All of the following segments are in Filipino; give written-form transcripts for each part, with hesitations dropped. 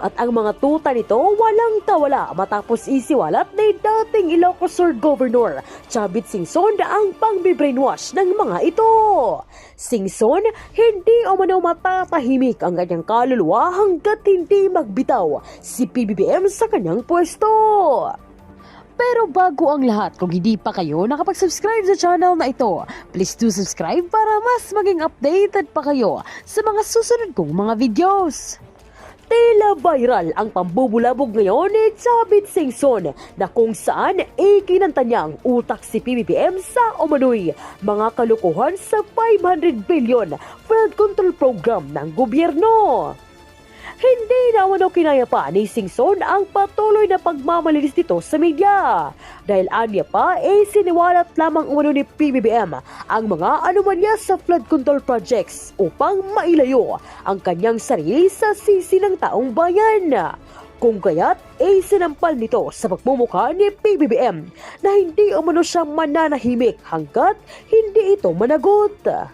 at ang mga tuta nito walang tawala matapos isiwalat ni dating Ilocos Sur Governor Chavit Singson ang pang-brainwash ng mga ito. Singson, hindi umano matatahimik ang kanyang kaluluwa hanggat hindi magbitaw si PBBM sa kanyang pwesto. Pero bago ang lahat, kung hindi pa kayo nakapag-subscribe sa channel na ito, please do subscribe para mas maging updated pa kayo sa mga susunod kong mga videos. Tila viral ang pambubulabog ngayon ni Chavit Singson na kung saan ikinanta niya ang utak si PBBM sa umano'y mga kalukuhan sa 500 billion flood control program ng gobyerno. Hindi na umano kinaya pa ni Singson ang patuloy na pagmamalinis nito sa media. Dahil anya pa, siniwalat lamang umano ni PBBM ang mga anomalya sa flood control projects upang mailayo ang kanyang sarili sa sisi ng taong bayan. Kung kaya't sinampal nito sa pagmumukha ni PBBM na hindi umano siya mananahimik hanggat hindi ito managot.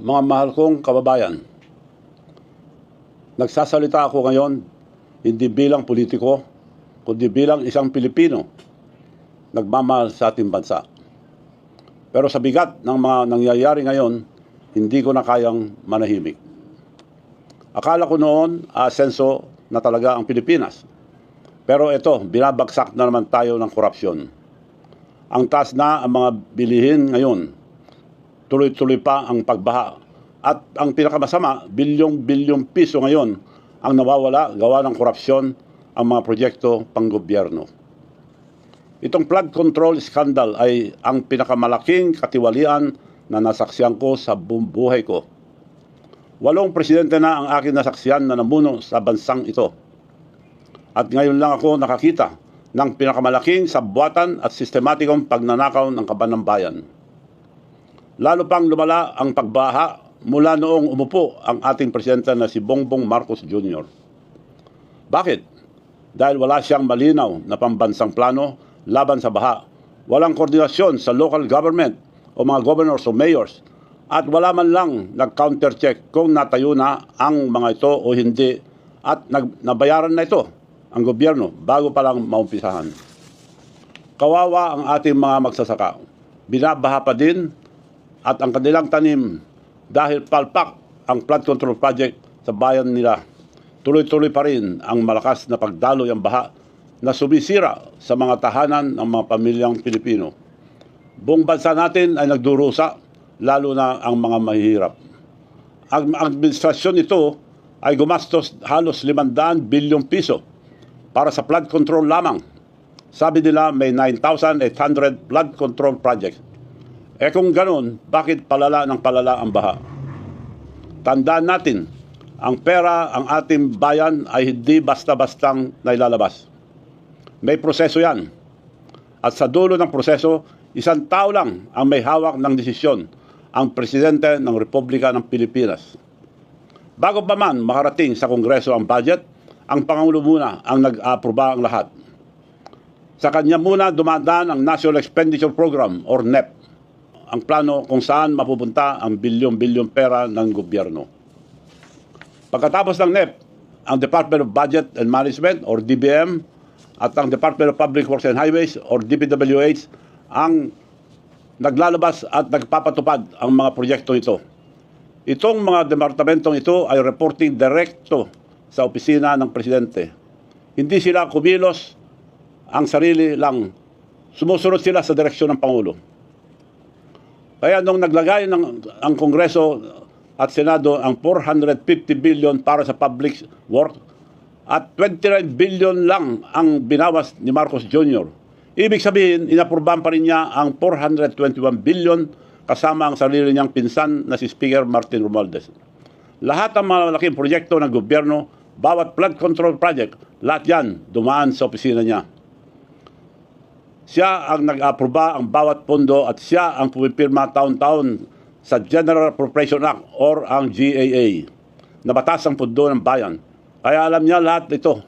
Mga mahal kong kababayan, nagsasalita ako ngayon hindi bilang politiko, kundi bilang isang Pilipino nagmamahal sa ating bansa. Pero sa bigat ng mga nangyayari ngayon, hindi ko na kayang manahimik. Akala ko noon, asenso na talaga ang Pilipinas. Pero ito, binabagsak na naman tayo ng korupsyon. Ang taas na ang mga bilihin ngayon, tuloy-tuloy pa ang pagbaha. At ang pinakamasama, bilyong-bilyong piso ngayon ang nawawala gawa ng korupsyon ang mga proyekto panggobyerno. Itong flood control scandal ay ang pinakamalaking katiwalian na nasaksiyan ko sa buong buhay ko. 8 presidente na ang aking nasaksiyan na namuno sa bansang ito. At ngayon lang ako nakakita ng pinakamalaking sabwatan at sistematikong pagnanakaw ng kaban ng bayan. Lalo pang lumala ang pagbaha mula noong umupo ang ating presidente na si Bongbong Marcos Jr. Bakit? Dahil wala siyang malinaw na pambansang plano laban sa baha. Walang koordinasyon sa local government o mga governors o mayors at wala man lang nag-counter-check kung natayo na ang mga ito o hindi at nabayaran na ito ang gobyerno bago pa lang maumpisahan. Kawawa ang ating mga magsasaka. Binabaha pa din at ang kanilang tanim dahil palpak ang flood control project sa bayan nila. Tuloy-tuloy pa rin ang malakas na pagdaloy ang baha na sumisira sa mga tahanan ng mga pamilyang Pilipino. Buong bansa natin ay nagdurusa, lalo na ang mga mahihirap. Ang administrasyon ito ay gumastos halos 500 bilyong piso para sa flood control lamang. Sabi nila may 9,800 flood control projects. Kung ganun, bakit palala ng palala ang baha? Tandaan natin, ang pera, ang ating bayan ay hindi basta-bastang nailalabas. May proseso yan. At sa dulo ng proseso, isang tao lang ang may hawak ng desisyon, ang Presidente ng Republika ng Pilipinas. Bago pa man makarating sa Kongreso ang budget, ang Pangulo muna ang nag-aproba ang lahat. Sa kanya muna dumadaan ang National Expenditure Program or NEP. Ang plano kung saan mapupunta ang bilyong-bilyong pera ng gobyerno. Pagkatapos ng NEP, ang Department of Budget and Management or DBM at ang Department of Public Works and Highways or DPWH ang naglalabas at nagpapatupad ang mga proyekto ito. Itong mga departamentong ito ay reporting direkto sa opisina ng Presidente. Hindi sila kumilos ang sarili lang. Sumusunod sila sa direksyon ng Pangulo. Kaya nung naglagay ang Kongreso at Senado ang 450 billion para sa public work at 29 billion lang ang binawas ni Marcos Jr. Ibig sabihin, inaprubahan pa rin niya ang 421 billion kasama ang sarili niyang pinsan na si Speaker Martin Romualdez. Lahat ng mga malaking proyekto ng gobyerno, bawat flood control project, lahat yan dumaan sa opisina niya. Siya ang nag-aproba ang bawat pondo at siya ang pumipirma taon-taon sa General Appropriation Act or ang GAA na batas ang pondo ng bayan. Kaya alam niya lahat ito.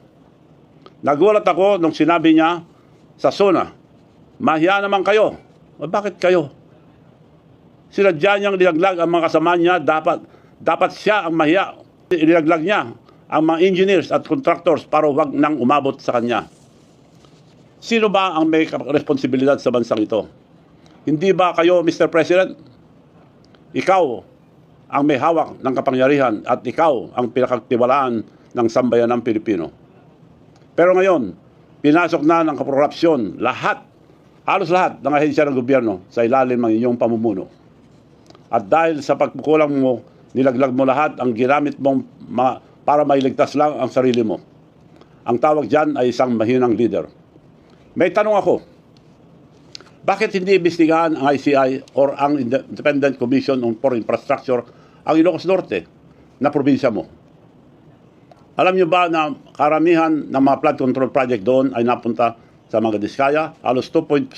Nagulat ako nung sinabi niya sa SONA, mahiya naman kayo. O bakit kayo? Sinadya niyang linaglag ang mga kasama niya, dapat siya ang mahiya. Ilinaglag niya ang mga engineers at contractors para wag nang umabot sa kanya. Sino ba ang may responsibilidad sa bansang ito? Hindi ba kayo, Mr. President? Ikaw ang may hawak ng kapangyarihan at ikaw ang pinakatiwalaan ng sambayanang Pilipino. Pero ngayon, pinasok na ng korupsyon halos lahat ng ahensya ng gobyerno sa ilalim ng inyong pamumuno. At dahil sa pagkukulang mo, nilaglag mo lahat ang ginamit mong para mailigtas lang ang sarili mo. Ang tawag dyan ay isang mahinang leader. May tanong ako, bakit hindi imbestigahan ang ICI or ang Independent Commission on Foreign Infrastructure ang Ilocos Norte na probinsya mo? Alam niyo ba na karamihan ng mga flood control project doon ay napunta sa mga Diskaya? Halos 2.7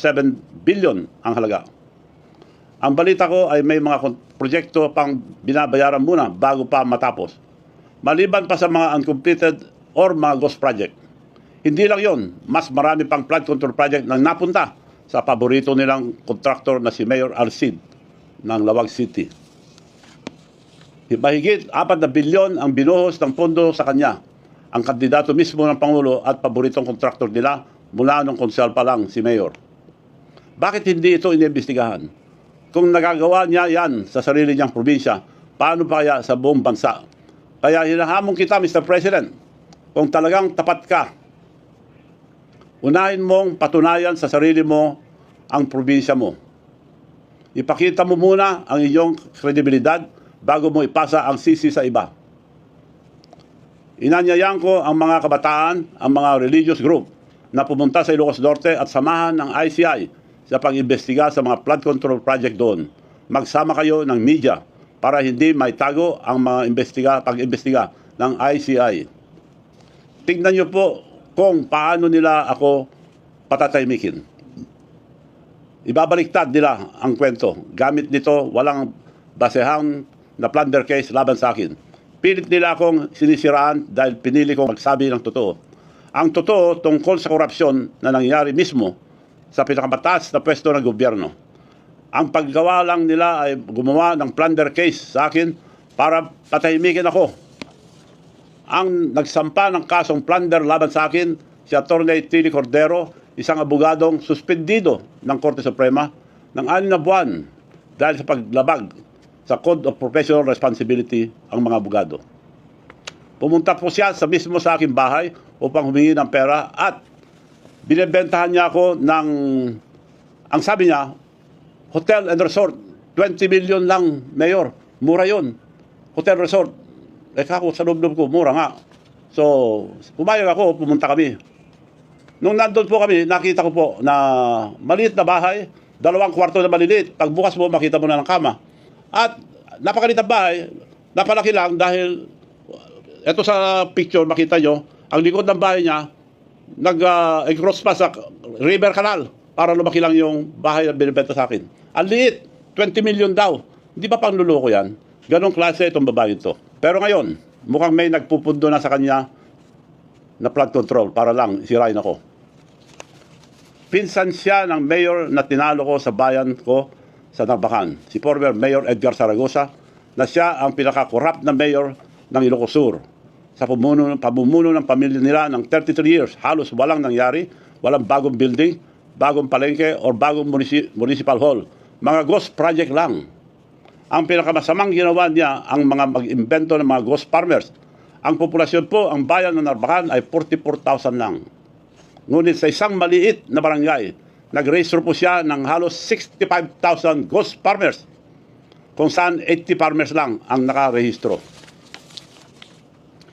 billion ang halaga. Ang balita ko ay may mga proyekto pang binabayaran muna bago pa matapos. Maliban pa sa mga uncompleted or mga ghost project. Hindi lang yon, mas marami pang flood control project na napunta sa paborito nilang kontraktor na si Mayor Arcid ng Lawag City. Mahigit 4 na bilyon ang binuhos ng pondo sa kanya. Ang kandidato mismo ng Pangulo at paboritong kontraktor nila mula nung konsel pa lang si Mayor. Bakit hindi ito iniimbestigahan? Kung nagagawa niya yan sa sarili niyang probinsya, paano pa kaya sa buong bansa? Kaya hinahamon kita, Mr. President, kung talagang tapat ka, unahin mong patunayan sa sarili mo ang probinsya mo. Ipakita mo muna ang iyong kredibilidad bago mo ipasa ang sisi sa iba. Inanyayan ko ang mga kabataan, ang mga religious group na pumunta sa Ilocos Norte at samahan ng ICI sa pag-imbestiga sa mga flood control project doon. Magsama kayo ng media para hindi maitago ang mga pag-imbestiga ng ICI. Tingnan niyo po kung paano nila ako patataymikin. Ibabaliktad nila ang kwento. Gamit nito walang basehang na plunder case laban sa akin. Pilit nila akong sinisiraan dahil pinili kong magsabi ng totoo. Ang totoo tungkol sa korupsyon na nangyari mismo sa pinakamataas na pwesto ng gobyerno. Ang paggawa lang nila ay gumawa ng plunder case sa akin para patahimikin ako. Ang nagsampa ng kasong plunder laban sa akin, si Atty. Tini Cordero, isang abogadong suspendido ng Korte Suprema ng 6 na buwan dahil sa paglabag sa Code of Professional Responsibility ang mga abogado. Pumunta po siya mismo sa aking bahay upang humingi ng pera at binibentahan niya ako ng, ang sabi niya, hotel and resort, 20 million lang, Mayor. Mura yon. Hotel resort. Ako, sa loob ko, mura nga. So, pumayag ako, pumunta kami. Nung nandun po kami, nakita ko po na maliit na bahay, 2 kwarto na maliliit. Pagbukas mo, makita mo na ng kama. At napakaliit na bahay, napalaki lang dahil, eto sa picture, makita nyo, ang likod ng bahay niya, nag-cross pa sa River Canal para lumaki lang yung bahay na binibenta sa akin. Ang liit, 20 million daw. Hindi ba pangluloko yan? Ganong klase itong babae ito. Pero ngayon, mukhang may nagpupundo na sa kanya na flood control para lang sirain ako. Pinsan siya ng mayor na tinalo ko sa bayan ko sa Narbacan, si former Mayor Edgar Zaragoza, na siya ang pinaka-corrupt na mayor ng Ilocos Sur. Sa pamumuno ng pamilya nila ng 33 years, halos walang nangyari, walang bagong building, bagong palengke, or bagong municipal hall. Mga ghost project lang. Ang pinakamasamang ginawa niya ang mga mag-imbento ng mga ghost farmers. Ang populasyon po, ang bayan ng Narbacan ay 44,000 lang. Ngunit sa isang maliit na barangay, nag-register po siya ng halos 65,000 ghost farmers, kung saan 80 farmers lang ang nakarehistro.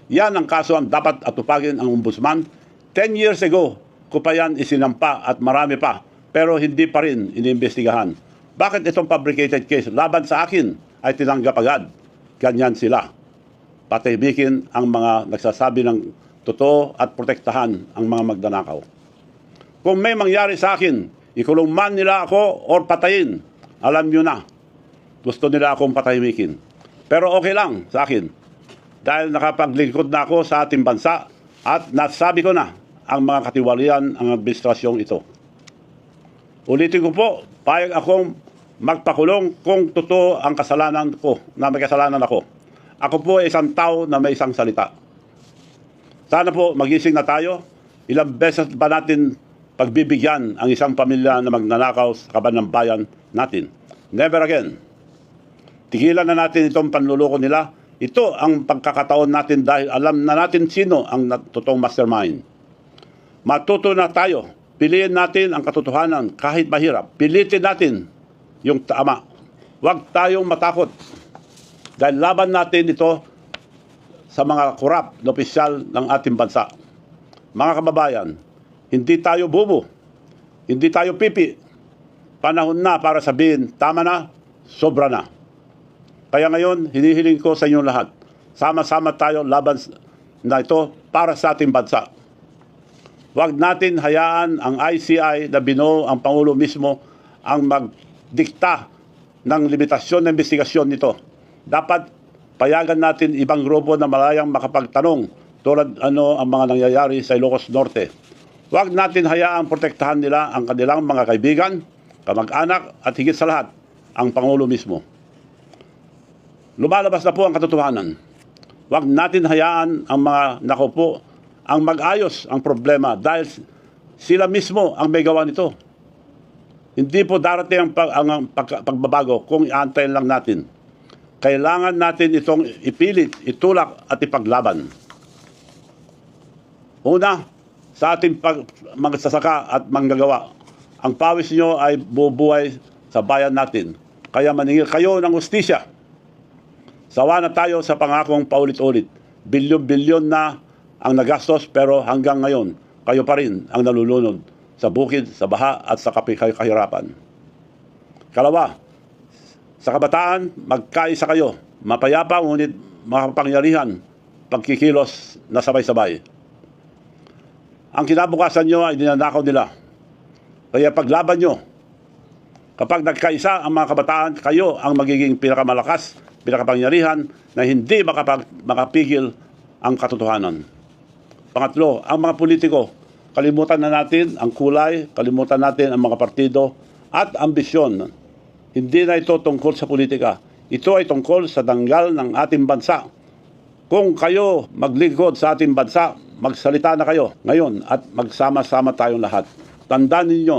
Yan ang kaso ang dapat atupagin ang ombudsman. 10 years ago, ko pa yan isinampa at marami pa, pero hindi pa rin iniimbestigahan. Bakit itong fabricated case laban sa akin ay tinanggap agad? Ganyan sila. Patahimikin ang mga nagsasabi ng totoo at protektahan ang mga magdanakaw. Kung may mangyari sa akin, ikulong man nila ako or patayin, alam nyo na, gusto nila akong patahimikin. Pero okay lang sa akin, dahil nakapaglingkod na ako sa ating bansa at nasabi ko na ang mga katiwalian ang administrasyong ito. Ulitin ko po, payag akong magpakulong kung totoo ang kasalanan ko, na may kasalanan ako. Ako po ay isang tao na may isang salita. Sana po magising na tayo. Ilang beses ba natin pagbibigyan ang isang pamilya na magnanakaw sa kaban ng bayan natin? Never again. Tigilan na natin itong panluloko nila. Ito ang pagkakataon natin dahil alam na natin sino ang totoong mastermind. Matuto na tayo. Piliin natin ang katotohanan kahit mahirap. Pilitin natin yung tama. Huwag tayong matakot. Dahil laban natin ito sa mga korap na opisyal ng ating bansa. Mga kababayan, hindi tayo bubo. Hindi tayo pipi. Panahon na para sabihin, tama na, sobra na. Kaya ngayon, hinihiling ko sa inyong lahat, sama-sama tayo laban na ito para sa ating bansa. Huwag natin hayaan ang ICI na binuo ang Pangulo mismo ang magdikta ng limitasyon ng investigasyon nito. Dapat payagan natin ibang grupo na malayang makapagtanong tulad ang mga nangyayari sa Ilocos Norte. Huwag natin hayaang protektahan nila ang kanilang mga kaibigan, kamag-anak at higit sa lahat, ang Pangulo mismo. Lumalabas na po ang katotohanan. Huwag natin hayaan ang mga nakaupo ang mag-ayos ang problema dahil sila mismo ang may gawa nito. Hindi po darating ang pagbabago kung iantayin lang natin. Kailangan natin itong ipilit, itulak at ipaglaban. Una, sa ating magsasaka at manggagawa, ang pawis nyo ay bubuhay sa bayan natin. Kaya maningil kayo ng hustisya. Sawa na tayo sa pangakong paulit-ulit. Bilyon-bilyon na ang nagastos pero hanggang ngayon, kayo pa rin ang nalulunod sa bukid, sa baha at sa kahirapan. Kalawa, sa kabataan, magkaisa kayo. Mapayapa ngunit makapangyarihan, pagkikilos na sabay-sabay. Ang kinabukasan nyo ay dinanakaw nila. Kaya paglaban nyo, kapag nagkaisa ang mga kabataan, kayo ang magiging pinakamalakas, pinakapangyarihan na hindi makapigil ang katotohanan. Pangatlo, ang mga politiko, kalimutan na natin ang kulay, kalimutan natin ang mga partido at ambisyon. Hindi na ito tungkol sa politika. Ito ay tungkol sa danggal ng ating bansa. Kung kayo maglingkod sa ating bansa, magsalita na kayo ngayon at magsama-sama tayong lahat. Tandaan ninyo,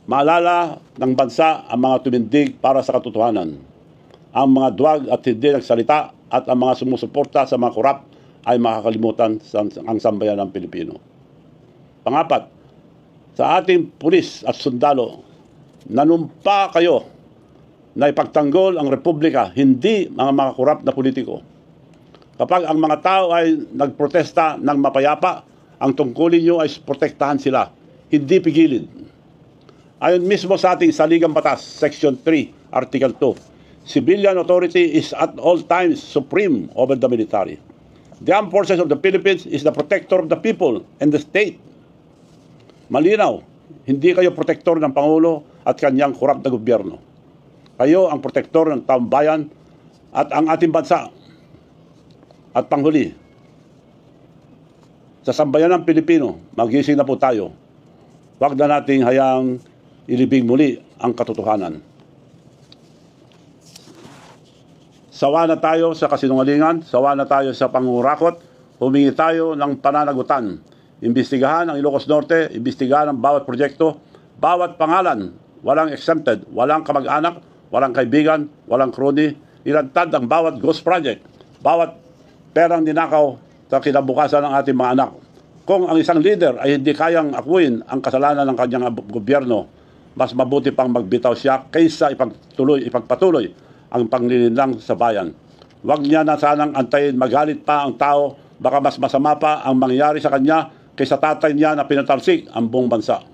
maalala ng bansa ang mga tumindig para sa katotohanan. Ang mga duwag at hindi nagsalita at ang mga sumusuporta sa mga korap ay makakalimutan ang sambayan ng Pilipino. Pangapat, sa ating pulis at sundalo, nanumpa kayo na ipagtanggol ang Republika, hindi mga korap na politiko. Kapag ang mga tao ay nagprotesta ng mapayapa, ang tungkulin nyo ay protektahan sila, hindi pigilin. Ayon mismo sa ating saligang batas, Section 3, Article 2, civilian authority is at all times supreme over the military. The armed forces of the Philippines is the protector of the people and the state. Malinaw, hindi kayo protektor ng Pangulo at kanyang korap na gobyerno. Kayo ang protektor ng taong bayan at ang ating bansa. At panghuli, sa sambayan ng Pilipino, magising na po tayo. Huwag na nating hayaang ilibing muli ang katotohanan. Sawa na tayo sa kasinungalingan, sawa na tayo sa pangurakot, humingi tayo ng pananagutan. Imbestigahan ang Ilocos Norte, imbestigahan ang bawat proyekto, bawat pangalan, walang exempted, walang kamag-anak, walang kaibigan, walang crony, ilantad ang bawat ghost project, bawat perang ninakaw sa kinabukasan ng ating mga anak. Kung ang isang leader ay hindi kayang akuin ang kasalanan ng kanyang gobyerno, mas mabuti pang magbitaw siya kaysa ipagpatuloy ang panglilinlang sa bayan. Huwag niya na sanang antayin magalit pa ang tao, baka mas masama pa ang mangyari sa kanya kaysa tatay niya na pinatalsik ang buong bansa.